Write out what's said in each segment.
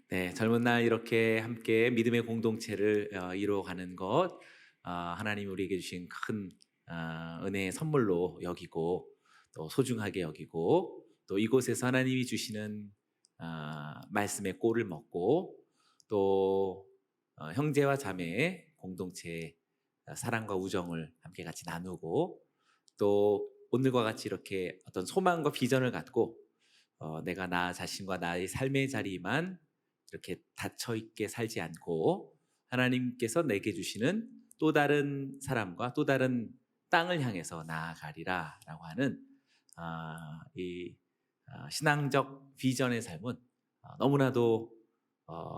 네, 젊은 날 이렇게 함께 믿음의 공동체를 이루어가는 것, 하나님 우리에게 주신 큰 은혜의 선물로 여기고 또 소중하게 여기고 또 이곳에서 하나님이 주시는 말씀의 꼴을 먹고 또 형제와 자매의 공동체의 사랑과 우정을 함께 같이 나누고 또 오늘과 같이 이렇게 어떤 소망과 비전을 갖고 내가 나 자신과 나의 삶의 자리만 이렇게 닫혀 있게 살지 않고 하나님께서 내게 주시는 또 다른 사람과 또 다른 땅을 향해서 나아가리라라고 하는 이 신앙적 비전의 삶은 너무나도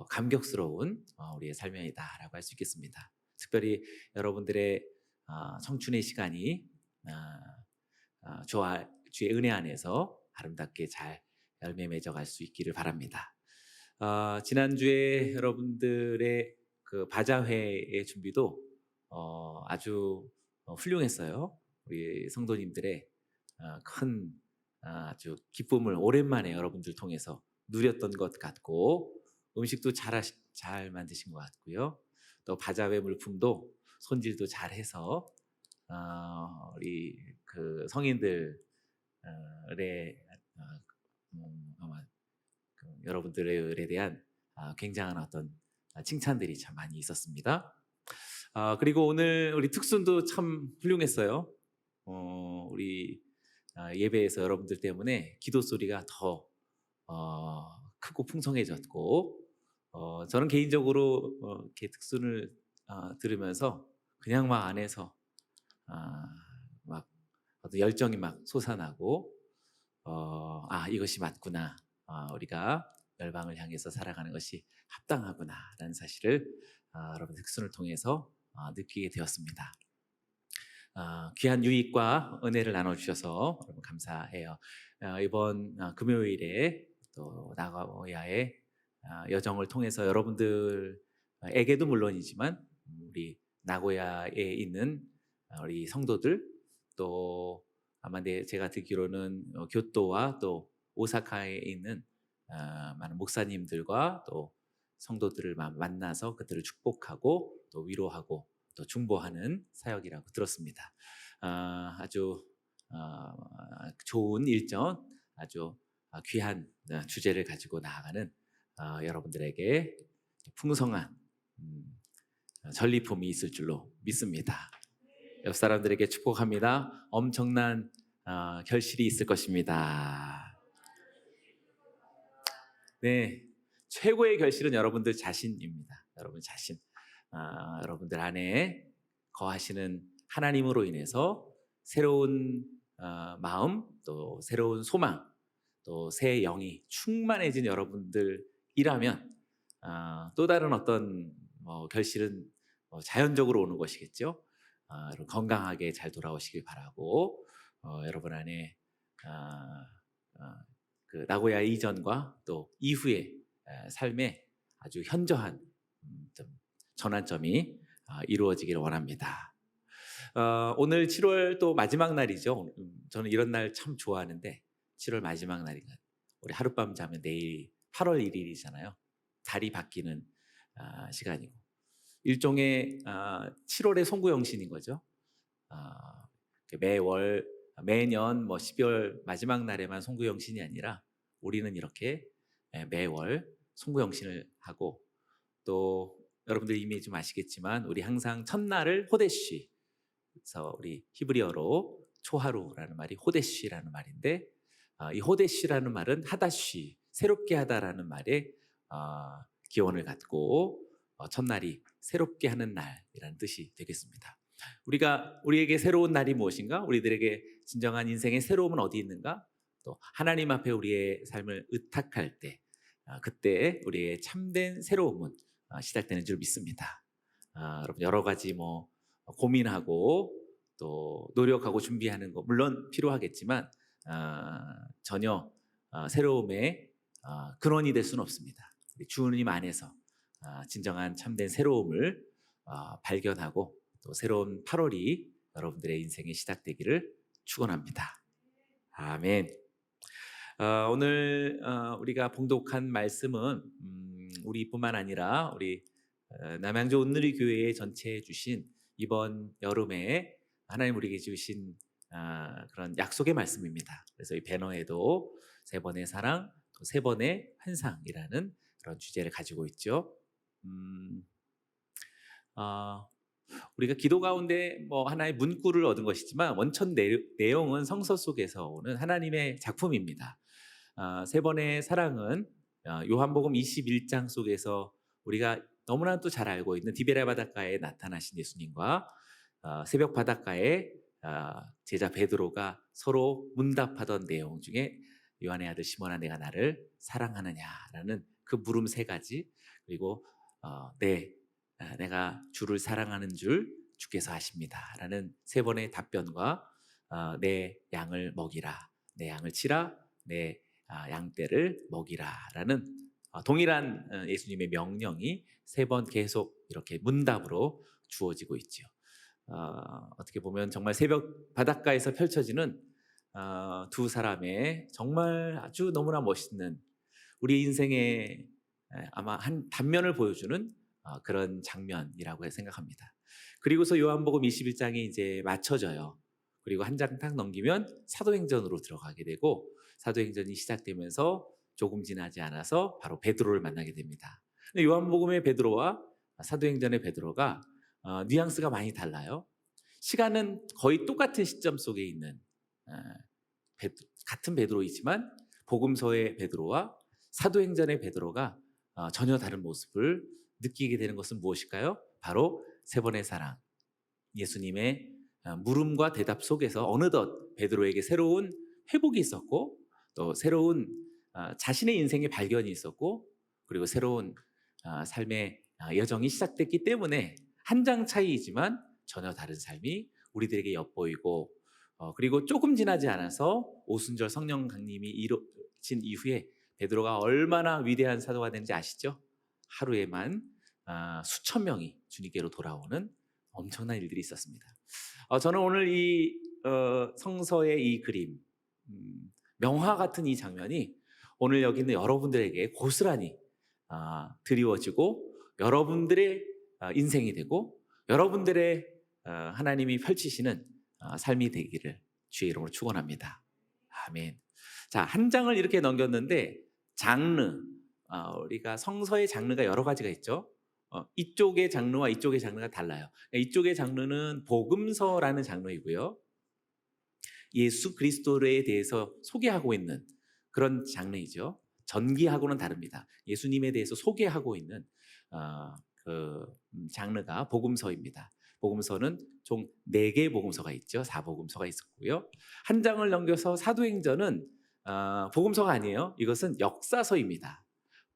감격스러운 우리의 삶이다라고 할 수 있겠습니다. 특별히 여러분들의 청춘의 시간이 주와 주의 은혜 안에서 아름답게 잘 열매 맺어갈 수 있기를 바랍니다. 지난주에 여러분들의 그 바자회의 준비도 아주 훌륭했어요. 우리 성도님들의 큰 아주 기쁨을 오랜만에 여러분들 통해서 누렸던 것 같고 음식도 잘 만드신 것 같고요. 또 바자회 물품도 손질도 잘해서 우리 그 성인들의 아마 여러분들에 대한 굉장한 어떤 칭찬들이 참 많이 있었습니다. 그리고 오늘 우리 특순도 참 훌륭했어요. 우리 예배에서 여러분들 때문에 기도 소리가 더 크고 풍성해졌고 저는 개인적으로 이렇게 특순을 들으면서 그냥 막 안에서 막 어떤 열정이 막 솟아나고 이것이 맞구나. 우리가 열방을 향해서 살아가는 것이 합당하구나라는 사실을 여러분 특순을 통해서 느끼게 되었습니다. 귀한 유익과 은혜를 나눠주셔서 여러분 감사해요. 이번 금요일에 또 나고야의 여정을 통해서 여러분들에게도 물론이지만 우리 나고야에 있는 우리 성도들 또 아마 제가 듣기로는 교토와 또 오사카에 있는 많은 목사님들과 또 성도들을 만나서 그들을 축복하고 또 위로하고 또 중보하는 사역이라고 들었습니다. 아주 좋은 일정, 아주 귀한 주제를 가지고 나아가는 여러분들에게 풍성한 전리품이 있을 줄로 믿습니다. 옆 사람들에게 축복합니다. 엄청난 결실이 있을 것입니다. 네, 최고의 결실은 여러분들 자신입니다. 여러분 자신. 여러분들 안에 거하시는 하나님으로 인해서 새로운 마음, 또 새로운 소망, 또 새 영이 충만해진 여러분들이라면 또 다른 어떤 결실은 자연적으로 오는 것이겠죠. 여러분 건강하게 잘 돌아오시길 바라고 여러분 안에 그 나고야 이전과 또 이후의 삶에 아주 현저한 좀 전환점이 이루어지기를 원합니다. 오늘 7월 또 마지막 날이죠. 저는 이런 날 참 좋아하는데 7월 마지막 날이가 우리 하룻밤 자면 내일 8월 1일이잖아요. 달이 바뀌는 시간이고 일종의 7월의 송구영신인 거죠. 매년 12월 마지막 날에만 송구영신이 아니라 우리는 이렇게 매월 송구영신을 하고 또 여러분들 이미 좀 아시겠지만 우리 항상 첫날을 호데시, 그래서 우리 히브리어로 초하루라는 말이 호데시라는 말인데 이 호데시라는 말은 하다시, 새롭게 하다라는 말에 기원을 갖고 첫날이 새롭게 하는 날이라는 뜻이 되겠습니다. 우리에게 새로운 날이 무엇인가? 우리들에게 진정한 인생의 새로움은 어디 있는가? 또 하나님 앞에 우리의 삶을 의탁할 때 그때 우리의 참된 새로움은 시작되는 줄 믿습니다. 여러분 여러 가지 고민하고 또 노력하고 준비하는 거 물론 필요하겠지만 전혀 새로움의 근원이 될 수는 없습니다. 주님 안에서 진정한 참된 새로움을 발견하고 또 새로운 8월이 여러분들의 인생에 시작되기를 축원합니다. 아멘. 오늘 우리가 봉독한 말씀은 우리뿐만 아니라 우리 남양주 온누리 교회에 전체에 주신 이번 여름에 하나님 우리에게 주신 그런 약속의 말씀입니다. 그래서 이 배너에도 세 번의 사랑, 또 세 번의 환상이라는 그런 주제를 가지고 있죠. 음, 어, 우리가 기도 가운데 뭐 하나의 문구를 얻은 것이지만 원천 내용은 성서 속에서 오는 하나님의 작품입니다. 세 번의 사랑은 요한복음 21장 속에서 우리가 너무나도 잘 알고 있는 디베랴 바닷가에 나타나신 예수님과 새벽 바닷가에 제자 베드로가 서로 문답하던 내용 중에 요한의 아들 시몬아 내가 나를 사랑하느냐라는 그 물음 세 가지, 그리고 내가 주를 사랑하는 줄 주께서 아십니다라는 세 번의 답변과 내 양을 먹이라, 내 양을 치라, 내 양떼를 먹이라라는 동일한 예수님의 명령이 세 번 계속 이렇게 문답으로 주어지고 있죠. 어떻게 보면 정말 새벽 바닷가에서 펼쳐지는 두 사람의 정말 아주 너무나 멋있는 우리 인생의 아마 한 단면을 보여주는 그런 장면이라고 생각합니다. 그리고서 요한복음 21장이 이제 맞춰져요. 그리고 한 장 딱 넘기면 사도행전으로 들어가게 되고, 사도행전이 시작되면서 조금 지나지 않아서 바로 베드로를 만나게 됩니다. 근데 요한복음의 베드로와 사도행전의 베드로가 뉘앙스가 많이 달라요. 시간은 거의 똑같은 시점 속에 있는 같은 베드로이지만 복음서의 베드로와 사도행전의 베드로가 전혀 다른 모습을 느끼게 되는 것은 무엇일까요? 바로 세 번의 사랑, 예수님의 물음과 대답 속에서 어느덧 베드로에게 새로운 회복이 있었고, 또 새로운 자신의 인생의 발견이 있었고, 그리고 새로운 삶의 여정이 시작됐기 때문에 한 장 차이이지만 전혀 다른 삶이 우리들에게 엿보이고, 그리고 조금 지나지 않아서 오순절 성령 강림이 이루어진 이후에 베드로가 얼마나 위대한 사도가 되는지 아시죠? 하루에만 수천 명이 주님께로 돌아오는 엄청난 일들이 있었습니다. 저는 오늘 이 성서의 이 그림, 명화 같은 이 장면이 오늘 여기 있는 여러분들에게 고스란히 드리워지고 여러분들의 인생이 되고 여러분들의 하나님이 펼치시는 삶이 되기를 주의 이름으로 축원합니다. 아멘. 자, 한 장을 이렇게 넘겼는데 장르, 우리가 성서의 장르가 여러 가지가 있죠. 이쪽의 장르와 이쪽의 장르가 달라요. 이쪽의 장르는 복음서라는 장르이고요, 예수 그리스도에 대해서 소개하고 있는 그런 장르이죠. 전기하고는 다릅니다. 예수님에 대해서 소개하고 있는 그 장르가 복음서입니다. 복음서는 총 4개의 복음서가 있죠. 4복음서가 있었고요. 한 장을 넘겨서 사도행전은 복음서가 아니에요. 이것은 역사서입니다.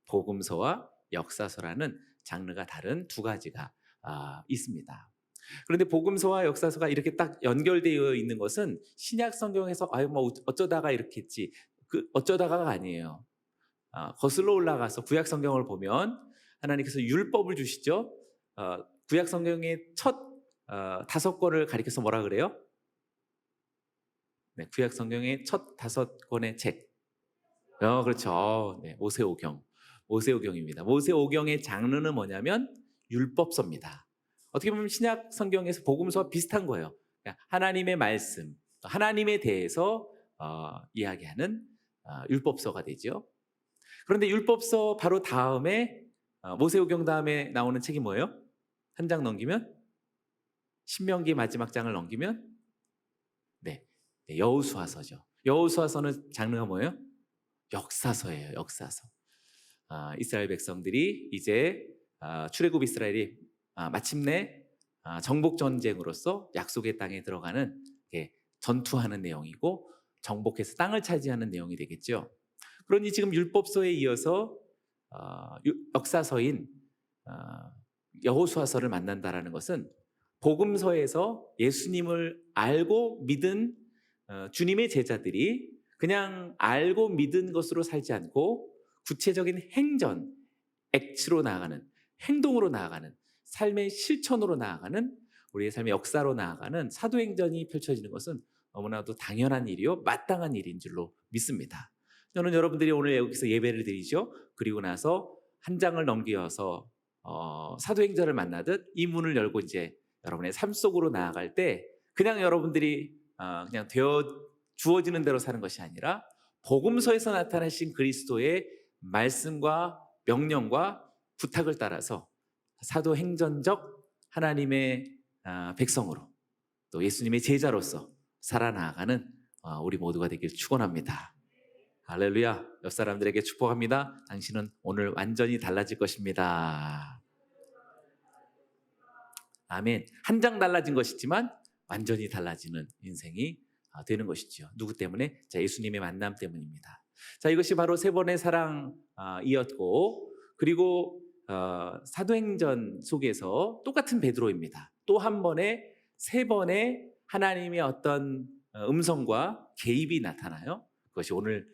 복음서와 역사서라는 장르가 다른 두 가지가 있습니다. 그런데 복음서와 역사서가 이렇게 딱 연결되어 있는 것은 신약 성경에서 뭐 어쩌다가 이렇게 했지, 그 어쩌다가가 아니에요. 거슬러 올라가서 구약 성경을 보면 하나님께서 율법을 주시죠. 구약 성경의 첫 5권을 가리켜서 뭐라 그래요? 네, 구약 성경의 첫 5권의 책. 그렇죠. 네, 모세오경. 모세오경입니다. 모세오경의 장르는 뭐냐면 율법서입니다. 어떻게 보면 신약 성경에서 복음서와 비슷한 거예요. 그러니까 하나님의 말씀, 하나님에 대해서 이야기하는 율법서가 되죠. 그런데 율법서 바로 다음에 모세오경 다음에 나오는 책이 뭐예요? 한 장 넘기면 신명기 마지막 장을 넘기면 여호수아서죠. 여호수아서는 장르가 뭐예요? 역사서예요. 역사서. 이스라엘 백성들이 이제 출애굽 이스라엘이 마침내 정복 전쟁으로서 약속의 땅에 들어가는 전투하는 내용이고 정복해서 땅을 차지하는 내용이 되겠죠. 그러니 지금 율법서에 이어서 역사서인 여호수아서를 만난다라는 것은 복음서에서 예수님을 알고 믿은 주님의 제자들이 그냥 알고 믿은 것으로 살지 않고 구체적인 행전, 액츠로 나아가는, 행동으로 나아가는, 삶의 실천으로 나아가는, 우리의 삶의 역사로 나아가는 사도행전이 펼쳐지는 것은 너무나도 당연한 일이요, 마땅한 일인 줄로 믿습니다. 저는 여러분들이 오늘 여기서 예배를 드리죠. 그리고 나서 한 장을 넘기어서 사도행전을 만나듯 이 문을 열고 이제 여러분의 삶 속으로 나아갈 때 그냥 여러분들이 그냥 되어 주어지는 대로 사는 것이 아니라 복음서에서 나타나신 그리스도의 말씀과 명령과 부탁을 따라서 사도행전적 하나님의 백성으로 또 예수님의 제자로서 살아나가는 우리 모두가 되길 축원합니다. 할렐루야. 옆 사람들에게 축복합니다. 당신은 오늘 완전히 달라질 것입니다. 아멘. 한 장 달라진 것이지만 완전히 달라지는 인생이 되는 것이죠. 누구 때문에? 자, 예수님의 만남 때문입니다. 자, 이것이 바로 세 번의 사랑이었고, 그리고 사도행전 속에서 똑같은 베드로입니다. 또 한 번에 세 번의 하나님의 어떤 음성과 개입이 나타나요. 그것이 오늘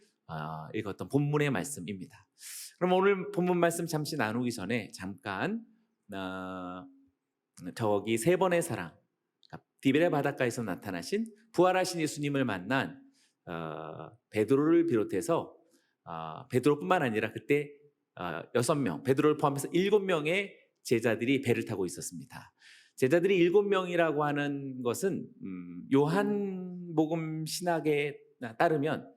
읽었던 본문의 말씀입니다. 그럼 오늘 본문 말씀 잠시 나누기 전에 잠깐 저기 세 번의 사랑, 디베레 바닷가에서 나타나신 부활하신 예수님을 만난 베드로를 비롯해서 베드로뿐만 아니라 그때 6명, 베드로를 포함해서 7명의 제자들이 배를 타고 있었습니다. 제자들이 7명이라고 하는 것은 요한복음 신학에 따르면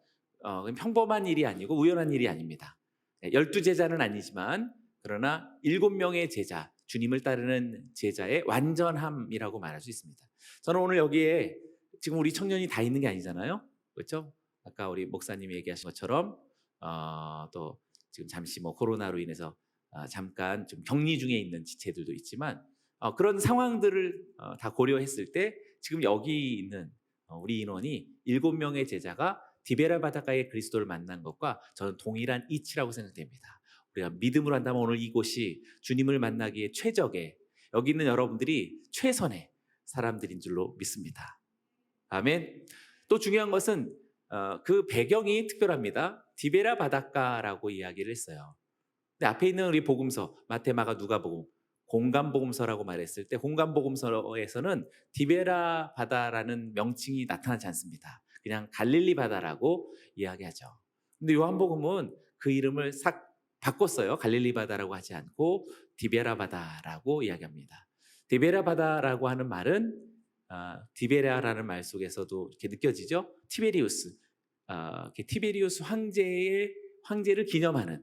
평범한 일이 아니고 우연한 일이 아닙니다. 12제자는 아니지만 그러나 7명의 제자, 주님을 따르는 제자의 완전함이라고 말할 수 있습니다. 저는 오늘 여기에 지금 우리 청년이 다 있는 게 아니잖아요. 그렇죠? 아까 우리 목사님이 얘기하신 것처럼 또 지금 잠시 코로나로 인해서 잠깐 좀 격리 중에 있는 지체들도 있지만 그런 상황들을 다 고려했을 때 지금 여기 있는 우리 인원이 7명의 제자가 디베라 바닷가의 그리스도를 만난 것과 저는 동일한 이치라고 생각됩니다. 우리가 믿음으로 한다면 오늘 이곳이 주님을 만나기에 최적의, 여기 있는 여러분들이 최선의 사람들인 줄로 믿습니다. 아멘. 또 중요한 것은 그 배경이 특별합니다. 디베라 바닷가라고 이야기를 했어요. 근데 앞에 있는 우리 복음서 마태, 마가, 누가복음 공간복음서라고 말했을 때 공간복음서에서는 디베라 바다라는 명칭이 나타나지 않습니다. 그냥 갈릴리 바다라고 이야기하죠. 근데 요한복음은 그 이름을 싹 바꿨어요. 갈릴리 바다라고 하지 않고 디베라 바다라고 이야기합니다. 디베라 바다라고 하는 말은 디베라라는 말 속에서도 이렇게 느껴지죠. 티베리우스, 티베리우스 황제를 기념하는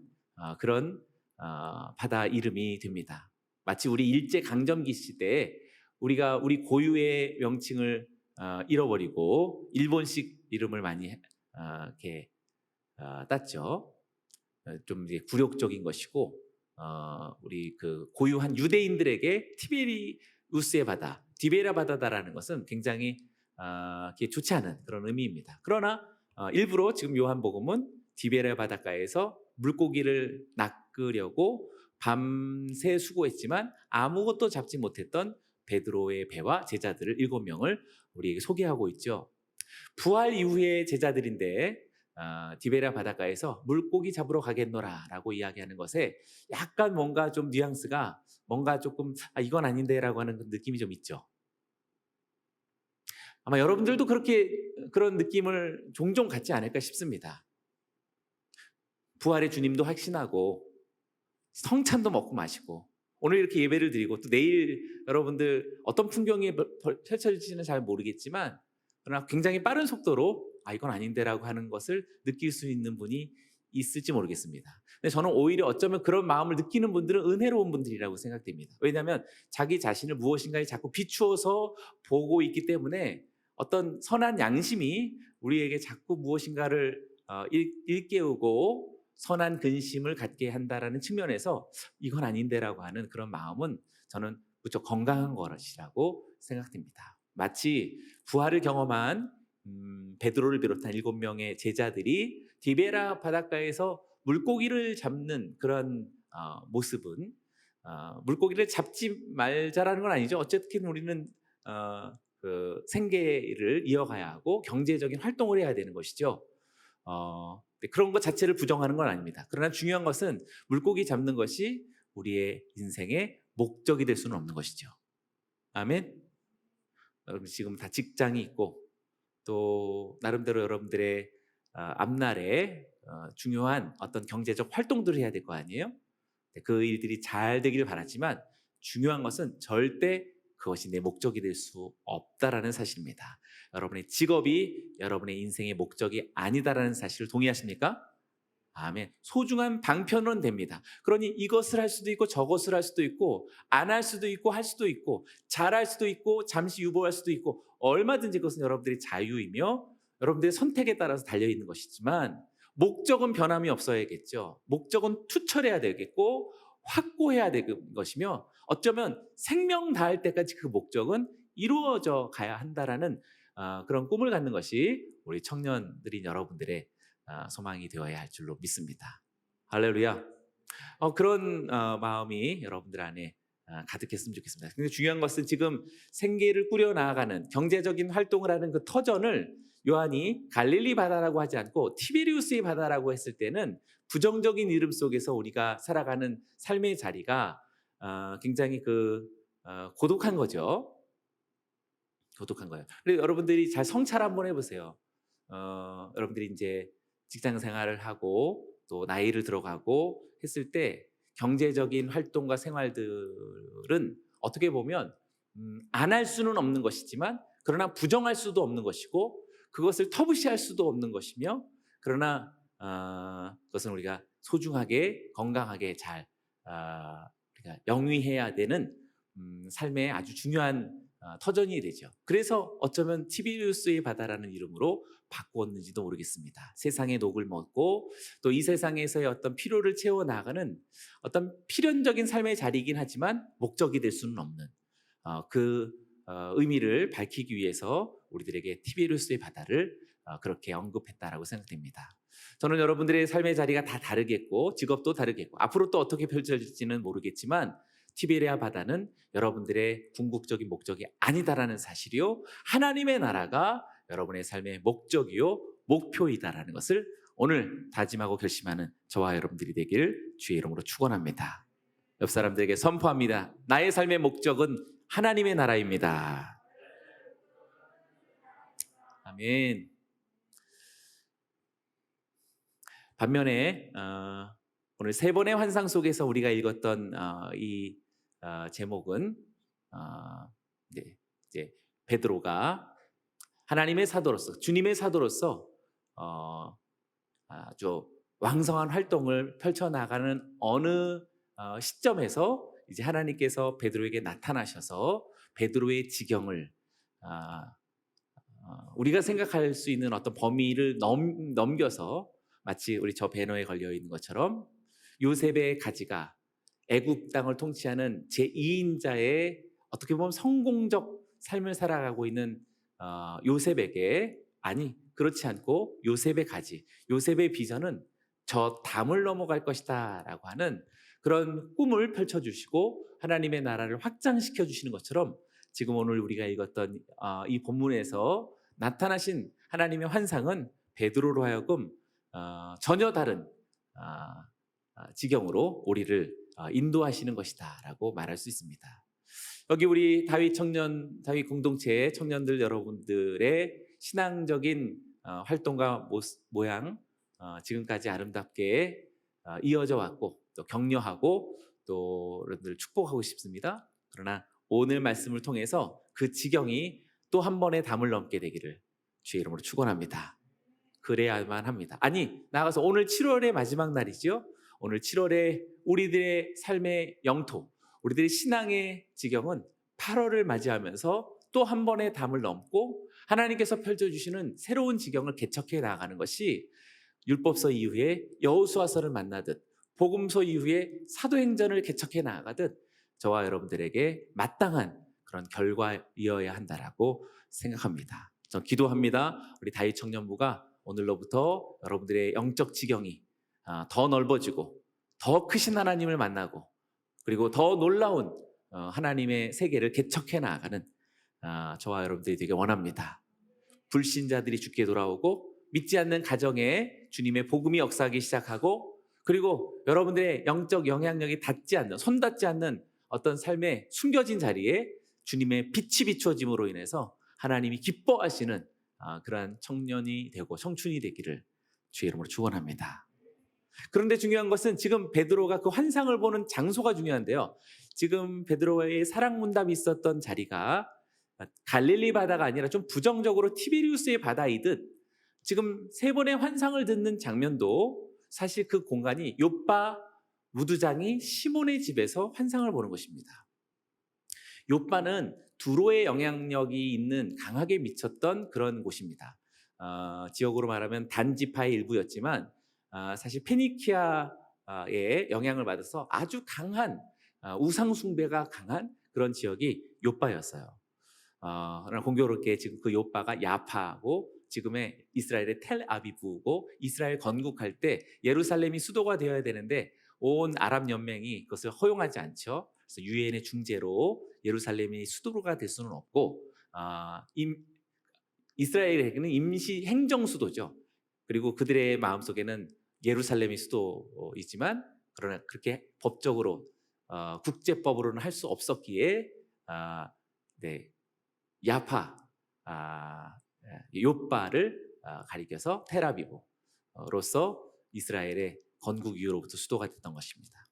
그런 바다 이름이 됩니다. 마치 우리 일제 강점기 시대에 우리가 우리 고유의 명칭을 잃어버리고 일본식 이름을 많이 이렇게 땄죠. 좀 이제 굴욕적인 것이고 우리 그 고유한 유대인들에게 티베리우스의 바다, 디베라 바다다라는 것은 굉장히 좋지 않은 그런 의미입니다. 그러나 일부러 지금 요한복음은 디베라 바닷가에서 물고기를 낚으려고 밤새 수고했지만 아무것도 잡지 못했던 베드로의 배와 제자들을 7명을 우리에게 소개하고 있죠. 부활 이후의 제자들인데 디베라 바닷가에서 물고기 잡으러 가겠노라 라고 이야기하는 것에 약간 뭔가 좀 뉘앙스가 뭔가 조금 이건 아닌데 라고 하는 느낌이 좀 있죠. 아마 여러분들도 그런 느낌을 종종 갖지 않을까 싶습니다. 부활의 주님도 확신하고 성찬도 먹고 마시고 오늘 이렇게 예배를 드리고 또 내일 여러분들 어떤 풍경이 펼쳐질지는 잘 모르겠지만 그러나 굉장히 빠른 속도로 이건 아닌데라고 하는 것을 느낄 수 있는 분이 있을지 모르겠습니다. 근데 저는 오히려 어쩌면 그런 마음을 느끼는 분들은 은혜로운 분들이라고 생각됩니다. 왜냐하면 자기 자신을 무엇인가에 자꾸 비추어서 보고 있기 때문에 어떤 선한 양심이 우리에게 자꾸 무엇인가를 일깨우고 선한 근심을 갖게 한다라는 측면에서 이건 아닌데라고 하는 그런 마음은 저는 무척 건강한 것이라고 생각됩니다. 마치 부활을 경험한 베드로를 비롯한 7명의 제자들이 디베라 바닷가에서 물고기를 잡는 그런 모습은 물고기를 잡지 말자라는 건 아니죠. 어쨌든 우리는 그 생계를 이어가야 하고 경제적인 활동을 해야 되는 것이죠. 그런 것 자체를 부정하는 건 아닙니다. 그러나 중요한 것은 물고기 잡는 것이 우리의 인생의 목적이 될 수는 없는 것이죠. 아멘. 여러분 지금 다 직장이 있고 또 나름대로 여러분들의 앞날에 중요한 어떤 경제적 활동들을 해야 될 거 아니에요? 그 일들이 잘 되길 바라지만 중요한 것은 절대 그것이 내 목적이 될 수 없다라는 사실입니다. 여러분의 직업이 여러분의 인생의 목적이 아니다라는 사실을 동의하십니까? 아멘. 소중한 방편은 됩니다. 그러니 이것을 할 수도 있고 저것을 할 수도 있고 안 할 수도 있고 할 수도 있고 잘할 수도 있고 잠시 유보할 수도 있고 얼마든지 그것은 여러분들의 자유이며 여러분들의 선택에 따라서 달려있는 것이지만 목적은 변함이 없어야겠죠. 목적은 투철해야 되겠고 확고해야 되는 것이며 어쩌면 생명 다할 때까지 그 목적은 이루어져 가야 한다라는 그런 꿈을 갖는 것이 우리 청년들인 여러분들의 소망이 되어야 할 줄로 믿습니다. 할렐루야. 그런 마음이 여러분들 안에 가득했으면 좋겠습니다. 근데 중요한 것은 지금 생계를 꾸려 나아가는 경제적인 활동을 하는 그 터전을 요한이 갈릴리 바다라고 하지 않고 티베리우스의 바다라고 했을 때는 부정적인 이름 속에서 우리가 살아가는 삶의 자리가 굉장히 고독한 거죠. 고독한 거예요. 그래서 여러분들이 잘 성찰 한번 해보세요. 여러분들이 이제 직장 생활을 하고 또 나이를 들어가고 했을 때 경제적인 활동과 생활들은 어떻게 보면 안 할 수는 없는 것이지만 그러나 부정할 수도 없는 것이고 그것을 터부시할 수도 없는 것이며 그러나 그것은 우리가 소중하게 건강하게 잘 우리가 영위해야 되는 삶의 아주 중요한 터전이 되죠. 그래서 어쩌면 티비리우스의 바다라는 이름으로 바꾸었는지도 모르겠습니다. 세상의 녹을 먹고 또 이 세상에서의 어떤 필요를 채워 나가는 어떤 필연적인 삶의 자리이긴 하지만 목적이 될 수는 없는 의미를 밝히기 위해서 우리들에게 티베리우스의 바다를 그렇게 언급했다라고 생각됩니다. 저는 여러분들의 삶의 자리가 다 다르겠고 직업도 다르겠고 앞으로 또 어떻게 펼쳐질지는 모르겠지만 티베리아 바다는 여러분들의 궁극적인 목적이 아니다라는 사실이요 하나님의 나라가 여러분의 삶의 목적이요 목표이다라는 것을 오늘 다짐하고 결심하는 저와 여러분들이 되길 주의 이름으로 축원합니다. 옆 사람들에게 선포합니다. 나의 삶의 목적은 하나님의 나라입니다. 아멘. 반면에 오늘 세 번의 환상 속에서 우리가 읽었던 이 제목은 이제 베드로가 하나님의 사도로서 주님의 사도로서 아주 왕성한 활동을 펼쳐나가는 어느 시점에서 이제 하나님께서 베드로에게 나타나셔서 베드로의 지경을 우리가 생각할 수 있는 어떤 범위를 넘겨서 마치 우리 저 배너에 걸려 있는 것처럼 요셉의 가지가 애굽 땅을 통치하는 제2인자의 어떻게 보면 성공적 삶을 살아가고 있는 요셉에게 아니 그렇지 않고 요셉의 가지, 요셉의 비전은 저 담을 넘어갈 것이다 라고 하는 그런 꿈을 펼쳐주시고 하나님의 나라를 확장시켜 주시는 것처럼 지금 오늘 우리가 읽었던 이 본문에서 나타나신 하나님의 환상은 베드로로 하여금 전혀 다른 지경으로 우리를 인도하시는 것이다 라고 말할 수 있습니다. 여기 우리 다윗 공동체의 청년들 여러분들의 신앙적인 활동과 모양 지금까지 아름답게 이어져 왔고 또 격려하고 또 여러분들 축복하고 싶습니다. 그러나 오늘 말씀을 통해서 그 지경이 또 한 번의 담을 넘게 되기를 주의 이름으로 축원합니다. 그래야만 합니다. 아니 나가서 오늘 7월의 마지막 날이죠. 오늘 7월에 우리들의 삶의 영토 우리들의 신앙의 지경은 8월을 맞이하면서 또 한 번의 담을 넘고 하나님께서 펼쳐주시는 새로운 지경을 개척해 나가는 것이 율법서 이후에 여호수아서를 만나듯 복음서 이후에 사도행전을 개척해 나가듯 저와 여러분들에게 마땅한 그런 결과이어야 한다라고 생각합니다. 전 기도합니다. 우리 다윗 청년부가 오늘로부터 여러분들의 영적 지경이 더 넓어지고 더 크신 하나님을 만나고 그리고 더 놀라운 하나님의 세계를 개척해 나가는 저와 여러분들이 되게 원합니다. 불신자들이 죽게 돌아오고 믿지 않는 가정에 주님의 복음이 역사하기 시작하고 그리고 여러분들의 영적 영향력이 손 닿지 않는 어떤 삶의 숨겨진 자리에 주님의 빛이 비추어짐으로 인해서 하나님이 기뻐하시는 그러한 청년이 되고 청춘이 되기를 주의 이름으로 축원합니다. 그런데 중요한 것은 지금 베드로가 그 환상을 보는 장소가 중요한데요. 지금 베드로의 사랑 문답이 있었던 자리가 갈릴리 바다가 아니라 좀 부정적으로 티베리우스의 바다이듯 지금 세 번의 환상을 듣는 장면도 사실 그 공간이 욥바 무두장이 시몬의 집에서 환상을 보는 것입니다. 욥바는 두로의 영향력이 있는 강하게 미쳤던 그런 곳입니다. 지역으로 말하면 단지파의 일부였지만 사실 페니키아의 영향을 받아서 아주 강한 우상 숭배가 강한 그런 지역이 욥바였어요. 그러나 공교롭게 지금 그 욥바가 야파하고 지금의 이스라엘의 텔아비브고 이스라엘 건국할 때 예루살렘이 수도가 되어야 되는데 온 아랍 연맹이 그것을 허용하지 않죠. 그래서 유엔의 중재로 예루살렘이 수도가 될 수는 없고 이스라엘에게는 임시 행정 수도죠. 그리고 그들의 마음속에는 예루살렘이 수도이지만 그러나 그렇게 법적으로 국제법으로는 할 수 없었기에 네, 야파 욥바를 가리켜서 텔아비브로서 이스라엘의 건국 이후로부터 수도가 됐던 것입니다.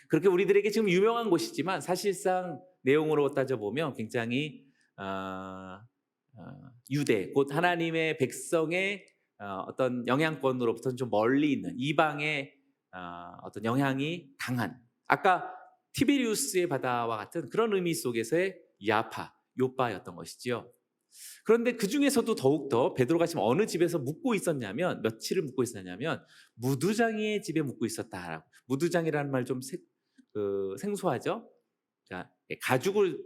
그렇게 우리들에게 지금 유명한 곳이지만 사실상 내용으로 따져보면 굉장히 유대, 곧 하나님의 백성의 어떤 영향권으로부터는 좀 멀리 있는 이방의 어떤 영향이 강한, 아까 티베리우스의 바다와 같은 그런 의미 속에서의 야파, 욥바였던 것이지요. 그런데 그 중에서도 더욱더 베드로가 지금 어느 집에서 묵고 있었냐면, 며칠을 묵고 있었냐면 무두장이의 집에 묵고 있었다라고. 무두장이라는 말 좀 생소하죠? 그러니까 가죽을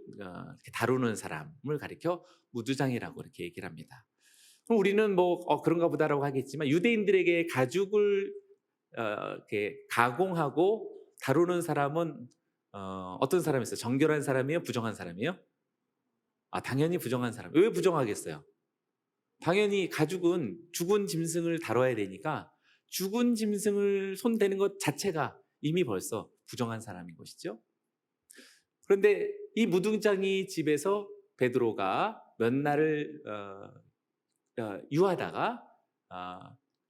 다루는 사람을 가리켜 무두장이라고 이렇게 얘기를 합니다. 그럼 우리는 뭐 그런가 보다라고 하겠지만 유대인들에게 가죽을 이렇게 가공하고 다루는 사람은 어떤 사람이었어요? 정결한 사람이에요? 부정한 사람이에요? 당연히 부정한 사람. 왜 부정하겠어요? 당연히 가죽은 죽은 짐승을 다뤄야 되니까 죽은 짐승을 손대는 것 자체가 이미 벌써 부정한 사람인 것이죠. 그런데 이 무두장이 집에서 베드로가 몇 날을 유하다가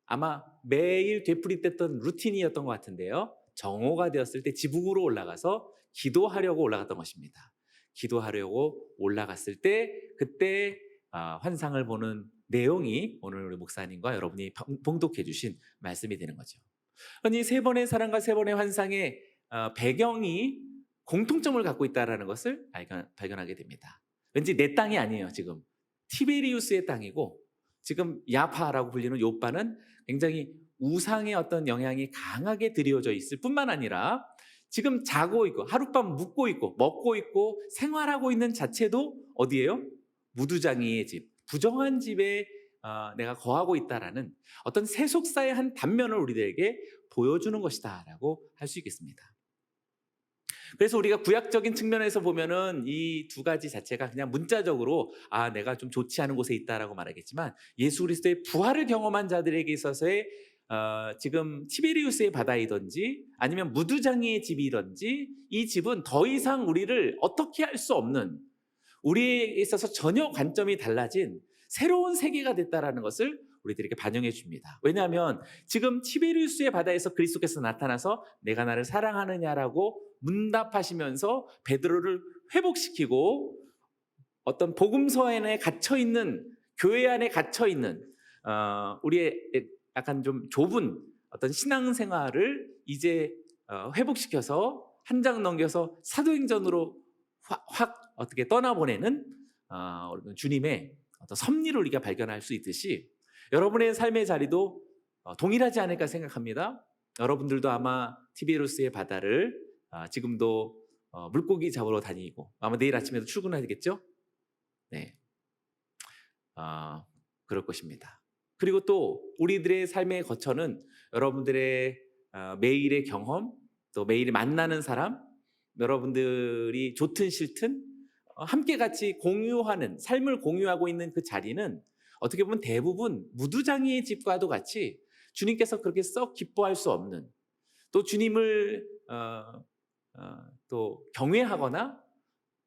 아마 매일 되풀이됐던 루틴이었던 것 같은데요. 정오가 되었을 때 지붕으로 올라가서 기도하려고 올라갔던 것입니다. 기도하려고 올라갔을 때 그때 환상을 보는 내용이 오늘 우리 목사님과 여러분이 봉독해 주신 말씀이 되는 거죠. 이 세 번의 사랑과 세 번의 환상의 배경이 공통점을 갖고 있다는 것을 발견하게 됩니다. 왠지 내 땅이 아니에요. 지금 티베리우스의 땅이고 지금 야파라고 불리는 욥바는 굉장히 우상의 어떤 영향이 강하게 드리워져 있을 뿐만 아니라 지금 자고 있고 하룻밤 묵고 있고 먹고 있고 생활하고 있는 자체도 어디예요? 무두장이의 집, 부정한 집에 내가 거하고 있다라는 어떤 세속사의 한 단면을 우리들에게 보여주는 것이다라고 할 수 있겠습니다. 그래서 우리가 구약적인 측면에서 보면은 이 두 가지 자체가 그냥 문자적으로 내가 좀 좋지 않은 곳에 있다라고 말하겠지만 예수 그리스도의 부활을 경험한 자들에게 있어서의 지금 티베리우스의 바다이든지 아니면 무두장이의 집이든지 이 집은 더 이상 우리를 어떻게 할 수 없는, 우리에 있어서 전혀 관점이 달라진 새로운 세계가 됐다라는 것을 우리들에게 반영해 줍니다. 왜냐하면 지금 티베리우스의 바다에서 그리스도께서 나타나서 내가 나를 사랑하느냐라고 문답하시면서 베드로를 회복시키고 어떤 복음서 안에 갇혀있는, 교회 안에 갇혀있는 우리의 약간 좀 좁은 어떤 신앙생활을 이제 회복시켜서 한 장 넘겨서 사도행전으로 확 어떻게 떠나보내는 주님의 어떤 섭리를 우리가 발견할 수 있듯이 여러분의 삶의 자리도 동일하지 않을까 생각합니다. 여러분들도 아마 티베리우스의 바다를 지금도 물고기 잡으러 다니고 아마 내일 아침에도 출근하겠죠? 네, 그럴 것입니다. 그리고 또 우리들의 삶의 거처는 여러분들의 매일의 경험, 또 매일 만나는 사람, 여러분들이 좋든 싫든 함께 같이 공유하는, 삶을 공유하고 있는 그 자리는 어떻게 보면 대부분 무두장이의 집과도 같이 주님께서 그렇게 썩 기뻐할 수 없는, 또 주님을 또 경외하거나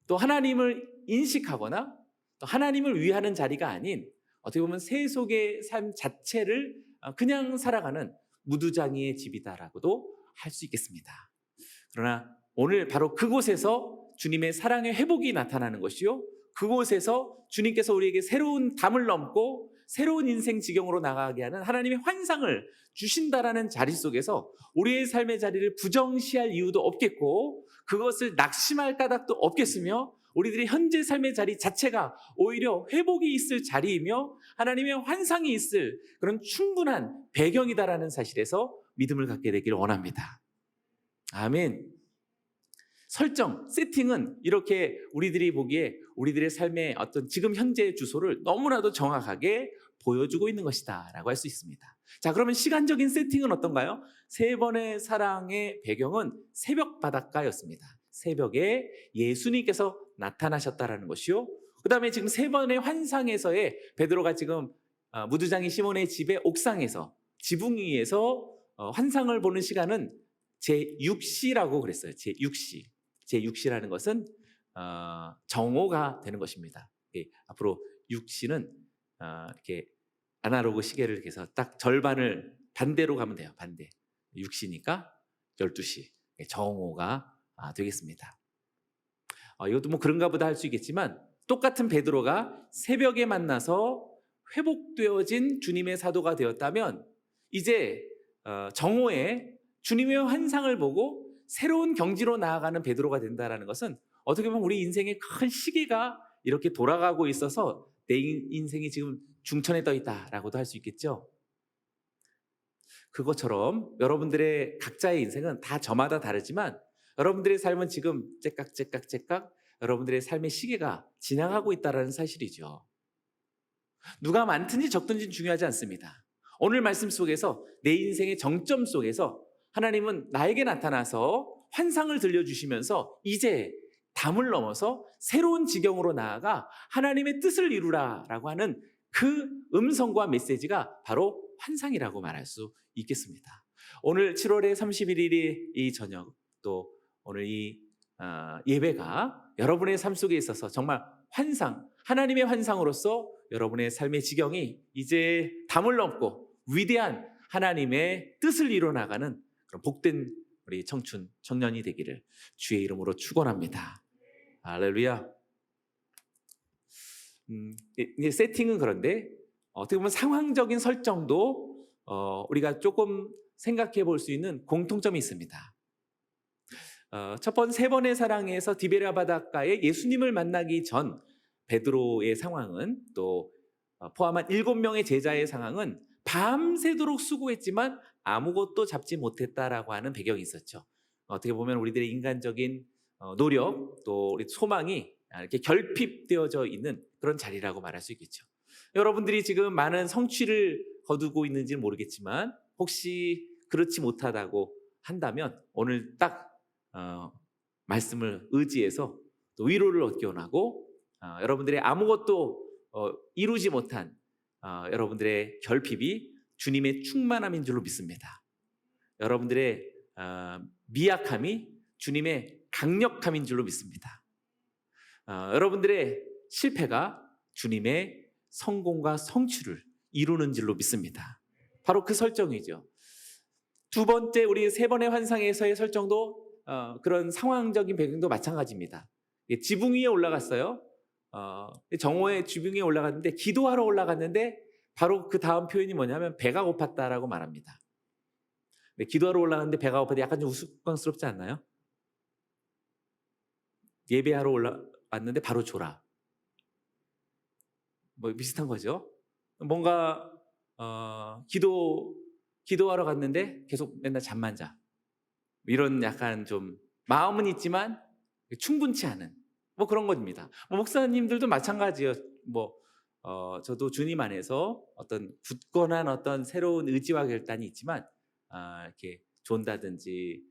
또 하나님을 인식하거나 또 하나님을 위하는 자리가 아닌 어떻게 보면 세속의 삶 자체를 그냥 살아가는 무두장이의 집이다라고도 할 수 있겠습니다. 그러나 오늘 바로 그곳에서 주님의 사랑의 회복이 나타나는 것이요, 그곳에서 주님께서 우리에게 새로운 담을 넘고 새로운 인생 지경으로 나가게 하는 하나님의 환상을 주신다라는 자리 속에서 우리의 삶의 자리를 부정시할 이유도 없겠고, 그것을 낙심할 까닭도 없겠으며, 우리들의 현재 삶의 자리 자체가 오히려 회복이 있을 자리이며 하나님의 환상이 있을 그런 충분한 배경이다라는 사실에서 믿음을 갖게 되기를 원합니다. 아멘. 설정, 세팅은 이렇게 우리들이 보기에 우리들의 삶의 어떤 지금 현재의 주소를 너무나도 정확하게 보여주고 있는 것이다 라고 할 수 있습니다. 자, 그러면 시간적인 세팅은 어떤가요? 세 번의 사랑의 배경은 새벽 바닷가였습니다. 새벽에 예수님께서 나타나셨다라는 것이요, 그 다음에 지금 세 번의 환상에서의 베드로가 지금 무두장이 시몬의 집의 옥상에서 지붕 위에서 환상을 보는 시간은 제6시라고 그랬어요. 제6시. 제6시라는 것은 정오가 되는 것입니다. 앞으로 6시는 이렇게 아날로그 시계를 해서 딱 절반을 반대로 가면 돼요. 반대. 6시니까 12시. 정오가 되겠습니다. 이것도 뭐 그런가 보다 할 수 있겠지만, 똑같은 베드로가 새벽에 만나서 회복되어진 주님의 사도가 되었다면, 이제 정오에 주님의 환상을 보고 새로운 경지로 나아가는 베드로가 된다는 것은 어떻게 보면 우리 인생의 큰 시계가 이렇게 돌아가고 있어서 내 인생이 지금 중천에 떠 있다라고도 할 수 있겠죠. 그것처럼 여러분들의 각자의 인생은 다 저마다 다르지만, 여러분들의 삶은 지금 째깍째깍째깍 여러분들의 삶의 시계가 지나가고 있다는 사실이죠. 누가 많든지 적든지 중요하지 않습니다. 오늘 말씀 속에서 내 인생의 정점 속에서 하나님은 나에게 나타나서 환상을 들려주시면서 이제 담을 넘어서 새로운 지경으로 나아가 하나님의 뜻을 이루라 라고 하는 그 음성과 메시지가 바로 환상이라고 말할 수 있겠습니다. 오늘 7월의 31일이 이 저녁, 또 오늘 이 예배가 여러분의 삶 속에 있어서 정말 환상, 하나님의 환상으로서 여러분의 삶의 지경이 이제 담을 넘고 위대한 하나님의 뜻을 이뤄나가는 그런 복된 우리 청춘, 청년이 되기를 주의 이름으로 축원합니다. 할렐루야. 이제 세팅은 그런데 어떻게 보면 상황적인 설정도 우리가 조금 생각해 볼 수 있는 공통점이 있습니다. 첫 번, 세 번의 사랑에서 디베랴 바닷가에 예수님을 만나기 전 베드로의 상황은, 또 포함한 7명의 제자의 상황은 밤새도록 수고했지만 아무것도 잡지 못했다라고 하는 배경이 있었죠. 어떻게 보면 우리들의 인간적인 노력, 또 우리 소망이 이렇게 결핍되어져 있는 그런 자리라고 말할 수 있겠죠. 여러분들이 지금 많은 성취를 거두고 있는지는 모르겠지만, 혹시 그렇지 못하다고 한다면 오늘 딱 말씀을 의지해서 또 위로를 얻기 원하고, 여러분들의 아무것도 이루지 못한 여러분들의 결핍이 주님의 충만함인 줄로 믿습니다. 여러분들의 미약함이 주님의 강력함인 줄로 믿습니다. 여러분들의 실패가 주님의 성공과 성취를 이루는 줄로 믿습니다. 바로 그 설정이죠. 두 번째, 우리 세 번의 환상에서의 설정도 그런 상황적인 배경도 마찬가지입니다. 지붕 위에 올라갔어요. 정오에 지붕 위에 올라갔는데, 기도하러 올라갔는데 바로 그 다음 표현이 뭐냐면 배가 고팠다라고 말합니다. 기도하러 올라갔는데 배가 고파도 약간 좀 우스꽝스럽지 않나요? 예배하러 올라왔는데 바로 졸아. 뭐 비슷한 거죠. 뭔가 기도하러 갔는데 계속 맨날 잠만 자. 이런 약간 좀 마음은 있지만 충분치 않은 뭐 그런 겁니다. 목사님들도 마찬가지예요. 저도 주님 안에서 어떤 굳건한 어떤 새로운 의지와 결단이 있지만 이렇게 존다든지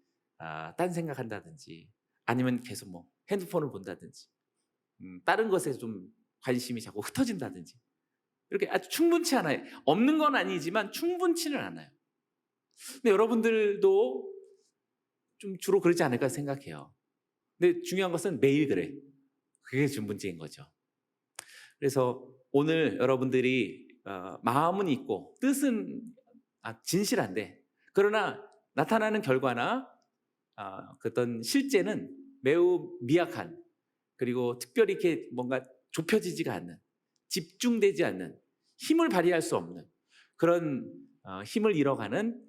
딴 생각한다든지, 아니면 계속 핸드폰을 본다든지, 다른 것에 좀 관심이 자꾸 흩어진다든지, 이렇게 아주 충분치 않아요. 없는 건 아니지만 충분치는 않아요. 근데 여러분들도 좀 주로 그러지 않을까 생각해요. 근데 중요한 것은 매일 그래. 그게 좀 문제인 거죠. 그래서 오늘 여러분들이 마음은 있고 뜻은 진실한데, 그러나 나타나는 결과나 그 어떤 실제는 매우 미약한, 그리고 특별히 이렇게 뭔가 좁혀지지가 않는, 집중되지 않는, 힘을 발휘할 수 없는 그런 힘을 잃어가는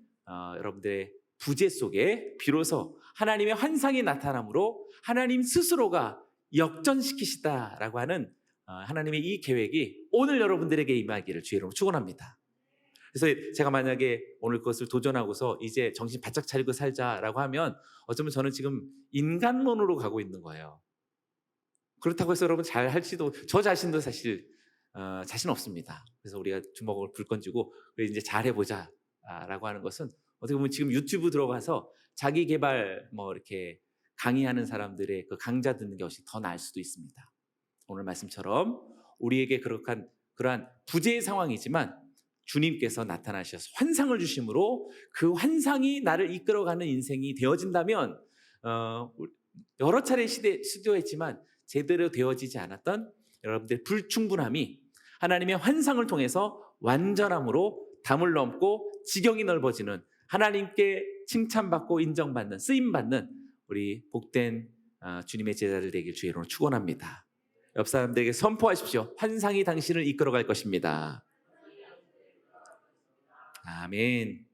여러분들의 부재 속에 비로소 하나님의 환상이 나타남으로 하나님 스스로가 역전시키시다라고 하는 하나님의 이 계획이 오늘 여러분들에게 임하기를 주의 이름으로 축원합니다. 그래서 제가 만약에 오늘 그것을 도전하고서 이제 정신 바짝 차리고 살자라고 하면 어쩌면 저는 지금 인간론으로 가고 있는 거예요. 그렇다고 해서 여러분 잘 할지도, 저 자신도 사실 자신 없습니다. 그래서 우리가 주먹을 불 건지고 그래 이제 잘 해보자 라고 하는 것은 어떻게 보면 지금 유튜브 들어가서 자기 개발 뭐 이렇게 강의하는 사람들의 그 강좌 듣는 것이 더 나을 수도 있습니다. 오늘 말씀처럼 우리에게 그러한 부재의 상황이지만 주님께서 나타나셔서 환상을 주심으로 그 환상이 나를 이끌어가는 인생이 되어진다면 여러 차례 시도했지만 제대로 되어지지 않았던 여러분들의 불충분함이 하나님의 환상을 통해서 완전함으로 담을 넘고 지경이 넓어지는, 하나님께 칭찬받고 인정받는, 쓰임받는 우리 복된 주님의 제자들 되길 주의 이름으로 축원합니다. 옆 사람들에게 선포하십시오. 환상이 당신을 이끌어갈 것입니다. 아멘.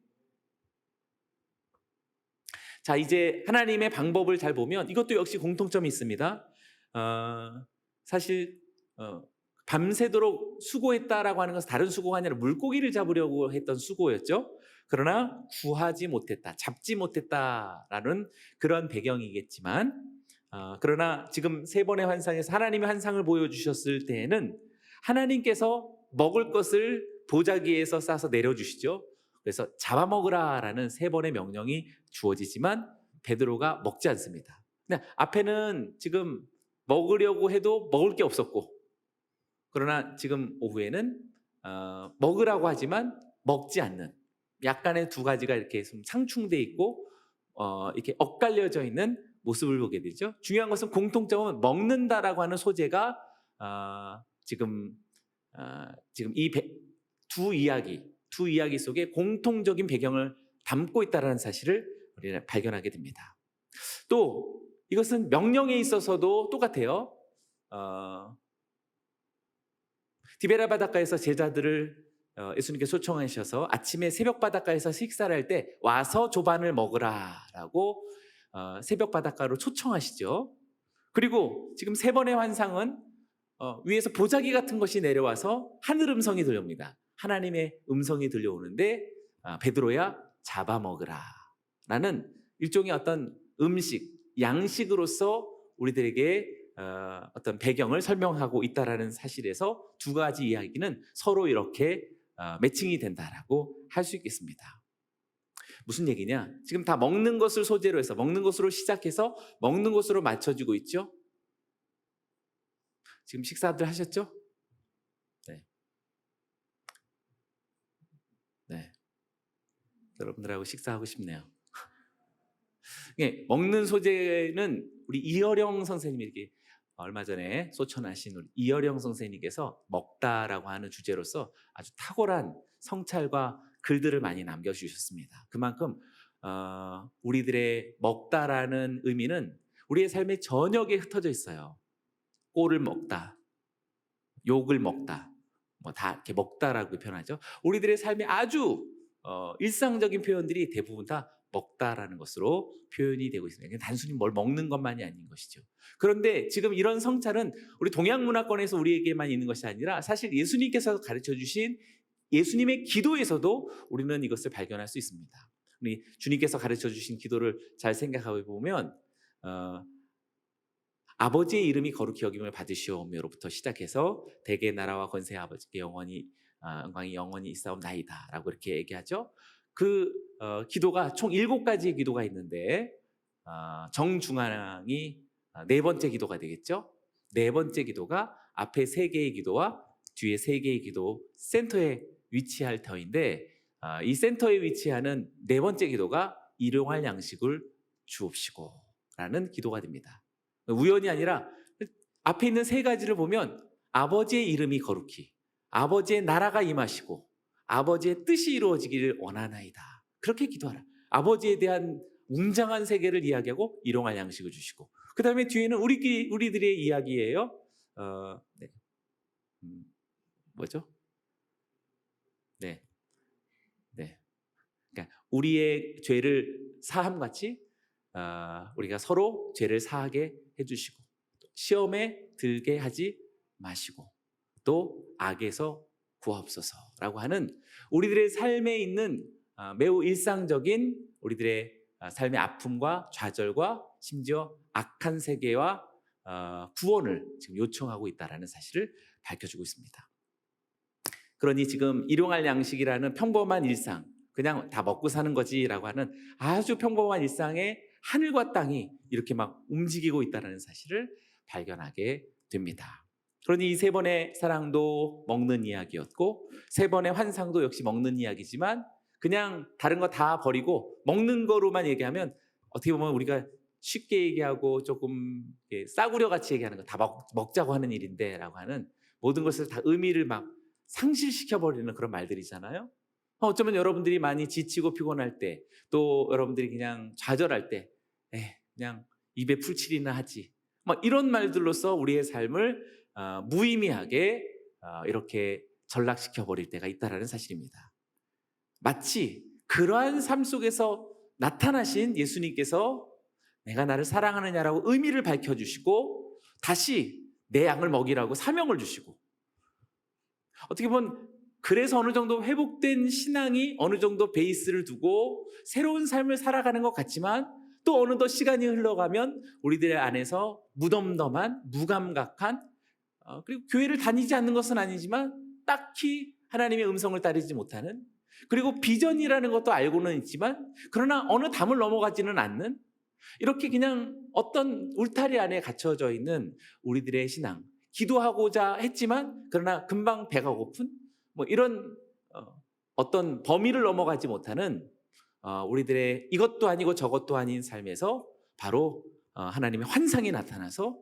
자, 이제 하나님의 방법을 잘 보면 이것도 역시 공통점이 있습니다. 사실 밤새도록 수고했다라고 하는 것은 다른 수고가 아니라 물고기를 잡으려고 했던 수고였죠. 그러나 구하지 못했다, 잡지 못했다라는 그런 배경이겠지만, 그러나 지금 세 번의 환상에서 하나님의 환상을 보여주셨을 때에는 하나님께서 먹을 것을 보자기에서 싸서 내려주시죠. 그래서 잡아먹으라라는 세 번의 명령이 주어지지만 베드로가 먹지 않습니다. 근데 앞에는 지금 먹으려고 해도 먹을 게 없었고, 그러나 지금 오후에는 먹으라고 하지만 먹지 않는, 약간의 두 가지가 이렇게 좀 상충돼 있고 이렇게 엇갈려져 있는 모습을 보게 되죠. 중요한 것은 공통점은 먹는다라고 하는 소재가 지금 이 두 이야기 속에 공통적인 배경을 담고 있다는 사실을 우리는 발견하게 됩니다. 또 이것은 명령에 있어서도 똑같아요. 디베라 바닷가에서 제자들을 예수님께서 초청하셔서 아침에 새벽 바닷가에서 식사를 할 때 와서 조반을 먹으라라고 새벽 바닷가로 초청하시죠. 그리고 지금 세 번의 환상은 위에서 보자기 같은 것이 내려와서 하늘 음성이 들려옵니다. 하나님의 음성이 들려오는데 베드로야 잡아먹으라 라는 일종의 어떤 음식, 양식으로서 우리들에게 어떤 배경을 설명하고 있다라는 사실에서 두 가지 이야기는 서로 이렇게 매칭이 된다라고 할 수 있겠습니다. 무슨 얘기냐? 지금 다 먹는 것을 소재로 해서, 먹는 것으로 시작해서 먹는 것으로 맞춰지고 있죠. 지금 식사들 하셨죠? 네. 여러분들하고 식사하고 싶네요. 먹는 소재는 우리 이어령 선생님이 이렇게 얼마 전에 소천하신 우리 이어령 선생님께서 먹다라고 하는 주제로서 아주 탁월한 성찰과 글들을 많이 남겨주셨습니다. 그만큼 우리들의 먹다라는 의미는 우리의 삶의 전역에 흩어져 있어요. 꼴을 먹다, 욕을 먹다, 뭐 다 이렇게 먹다라고 표현하죠. 우리들의 삶의 아주 일상적인 표현들이 대부분 다 먹다라는 것으로 표현이 되고 있습니다. 단순히 뭘 먹는 것만이 아닌 것이죠. 그런데 지금 이런 성찰은 우리 동양 문화권에서 우리에게만 있는 것이 아니라 사실 예수님께서 가르쳐 주신 예수님의 기도에서도 우리는 이것을 발견할 수 있습니다. 우리 주님께서 가르쳐 주신 기도를 잘 생각해 보면 아버지의 이름이 거룩히 여김을 받으시오며로부터 시작해서 대개 나라와 권세 아버지께 영원히 영광이 영원히 있사옵나이다 라고 이렇게 얘기하죠. 그 기도가 총 7가지의 기도가 있는데 정중앙이 네 번째 기도가 되겠죠. 네 번째 기도가 앞에 3개의 기도와 뒤에 3개의 기도 센터에 위치할 터인데, 이 센터에 위치하는 네 번째 기도가 일용할 양식을 주옵시고 라는 기도가 됩니다. 우연이 아니라 앞에 있는 3가지를 보면 아버지의 이름이 거룩히, 아버지의 나라가 임하시고 아버지의 뜻이 이루어지기를 원하나이다. 그렇게 기도하라. 아버지에 대한 웅장한 세계를 이야기하고 일용할 양식을 주시고, 그 다음에 뒤에는 우리들의 이야기예요. 네. 뭐죠? 네, 네. 그러니까 우리의 죄를 사함같이 우리가 서로 죄를 사하게 해주시고, 시험에 들게 하지 마시고, 또 악에서 구하옵소서라고 하는 우리들의 삶에 있는 매우 일상적인 우리들의 삶의 아픔과 좌절과 심지어 악한 세계와 구원을 지금 요청하고 있다는 사실을 밝혀주고 있습니다. 그러니 지금 일용할 양식이라는 평범한 일상, 그냥 다 먹고 사는 거지라고 하는 아주 평범한 일상에 하늘과 땅이 이렇게 막 움직이고 있다는 사실을 발견하게 됩니다. 그러니 이 세 번의 사랑도 먹는 이야기였고, 세 번의 환상도 역시 먹는 이야기지만, 그냥 다른 거 다 버리고 먹는 거로만 얘기하면 어떻게 보면 우리가 쉽게 얘기하고 조금 싸구려 같이 얘기하는 거, 다 먹자고 하는 일인데 라고 하는, 모든 것을 다 의미를 막 상실시켜버리는 그런 말들이잖아요. 어쩌면 여러분들이 많이 지치고 피곤할 때, 또 여러분들이 그냥 좌절할 때, 그냥 입에 풀칠이나 하지, 막 이런 말들로서 우리의 삶을 무의미하게 이렇게 전락시켜버릴 때가 있다는 사실입니다. 마치 그러한 삶 속에서 나타나신 예수님께서 내가 나를 사랑하느냐라고 의미를 밝혀주시고, 다시 내 양을 먹이라고 사명을 주시고, 어떻게 보면 그래서 어느 정도 회복된 신앙이 어느 정도 베이스를 두고 새로운 삶을 살아가는 것 같지만, 또 어느덧 시간이 흘러가면 우리들의 안에서 무덤덤한, 무감각한, 그리고 교회를 다니지 않는 것은 아니지만 딱히 하나님의 음성을 따르지 못하는, 그리고 비전이라는 것도 알고는 있지만 그러나 어느 담을 넘어가지는 않는, 이렇게 그냥 어떤 울타리 안에 갇혀져 있는 우리들의 신앙, 기도하고자 했지만 그러나 금방 배가 고픈, 뭐 이런 어떤 범위를 넘어가지 못하는 우리들의 이것도 아니고 저것도 아닌 삶에서 바로 하나님의 환상이 나타나서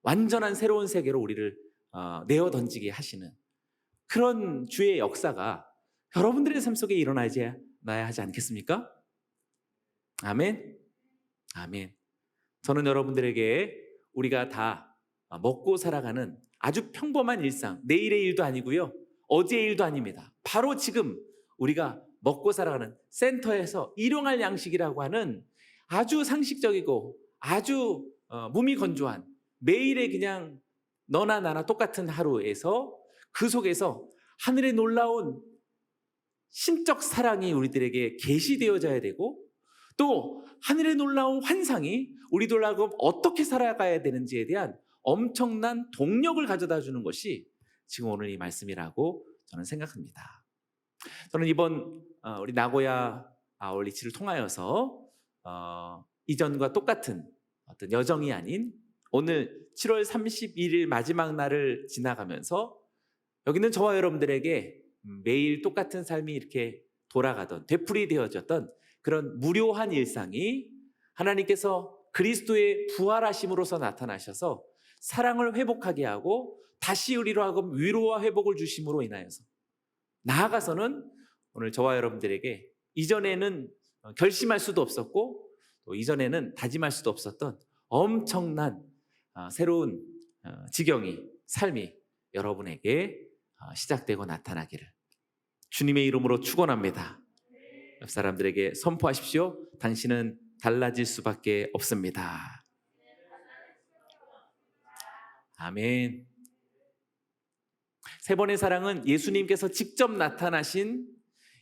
완전한 새로운 세계로 우리를 내어 던지게 하시는 그런 주의 역사가 여러분들의 삶 속에 일어나야 하지 않겠습니까? 아멘. 아멘. 저는 여러분들에게 우리가 다 먹고 살아가는 아주 평범한 일상, 내일의 일도 아니고요, 어제의 일도 아닙니다. 바로 지금 우리가 먹고 살아가는 센터에서 일용할 양식이라고 하는 아주 상식적이고 아주 무미건조한, 매일의 그냥 너나 나나 똑같은 하루에서, 그 속에서 하늘의 놀라운 신적 사랑이 우리들에게 계시되어져야 되고, 또 하늘의 놀라운 환상이 우리들하고 어떻게 살아가야 되는지에 대한 엄청난 동력을 가져다 주는 것이 지금 오늘 이 말씀이라고 저는 생각합니다. 저는 이번 우리 나고야 아울리치를 통하여서 이전과 똑같은 어떤 여정이 아닌, 오늘 7월 31일 마지막 날을 지나가면서 여기는 저와 여러분들에게 매일 똑같은 삶이 이렇게 돌아가던, 되풀이되어졌던 그런 무료한 일상이 하나님께서 그리스도의 부활하심으로서 나타나셔서 사랑을 회복하게 하고 다시 우리로 하여금 위로와 회복을 주심으로 인하여서, 나아가서는 오늘 저와 여러분들에게 이전에는 결심할 수도 없었고 또 이전에는 다짐할 수도 없었던 엄청난 새로운 지경이, 삶이 여러분에게 시작되고 나타나기를 주님의 이름으로 축원합니다. 옆 사람들에게 선포하십시오. 당신은 달라질 수밖에 없습니다. 아멘. 세 번의 사랑은 예수님께서 직접 나타나신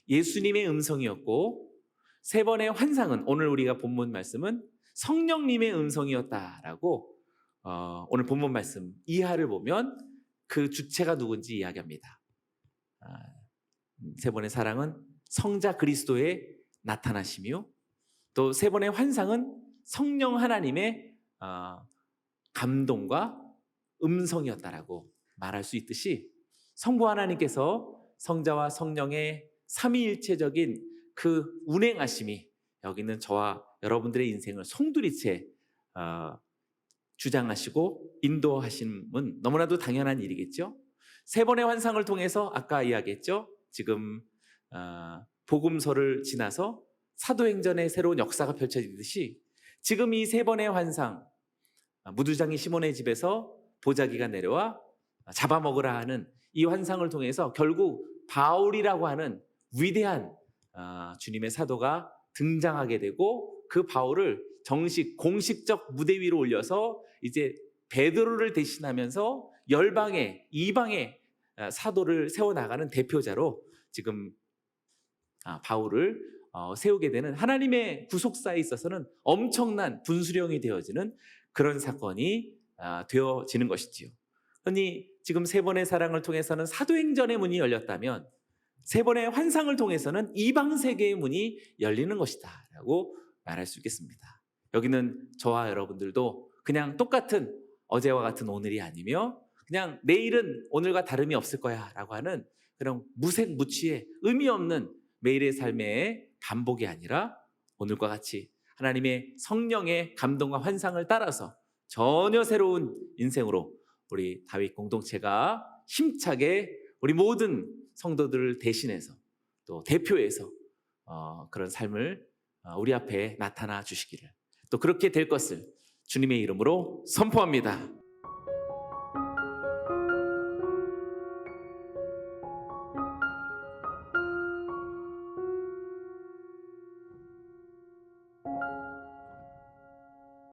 예수님의 음성이었고, 세 번의 환상은, 오늘 우리가 본문 말씀은 성령님의 음성이었다라고 오늘 본문 말씀 이하를 보면 그 주체가 누군지 이야기합니다. 세 번의 사랑은 성자 그리스도의 나타나심이요, 또 세 번의 환상은 성령 하나님의 감동과 음성이었다라고 말할 수 있듯이, 성부 하나님께서 성자와 성령의 삼위일체적인 그 운행하심이 여기 있는 저와 여러분들의 인생을 송두리째 주장하시고 인도하심은 너무나도 당연한 일이겠죠. 세 번의 환상을 통해서 아까 이야기했죠. 지금 복음서를 지나서 사도행전의 새로운 역사가 펼쳐지듯이 지금 이 세 번의 환상, 무두장이 시몬의 집에서 보자기가 내려와 잡아먹으라 하는 이 환상을 통해서 결국 바울이라고 하는 위대한 주님의 사도가 등장하게 되고, 그 바울을 공식적 무대 위로 올려서 이제 베드로를 대신하면서 열방의 이방의 사도를 세워나가는 대표자로 지금 바울을 세우게 되는, 하나님의 구속사에 있어서는 엄청난 분수령이 되어지는 그런 사건이 되어지는 것이지요. 흔히 지금 세 번의 사랑을 통해서는 사도행전의 문이 열렸다면, 세 번의 환상을 통해서는 이방 세계의 문이 열리는 것이다 라고 말할 수 있겠습니다. 여기는 저와 여러분들도 그냥 똑같은 어제와 같은 오늘이 아니며, 그냥 내일은 오늘과 다름이 없을 거야 라고 하는 그런 무색무취의 의미 없는 매일의 삶의 반복이 아니라, 오늘과 같이 하나님의 성령의 감동과 환상을 따라서 전혀 새로운 인생으로 우리 다윗 공동체가 힘차게 우리 모든 성도들을 대신해서 또 대표해서 그런 삶을 우리 앞에 나타나 주시기를, 또 그렇게 될 것을 주님의 이름으로 선포합니다.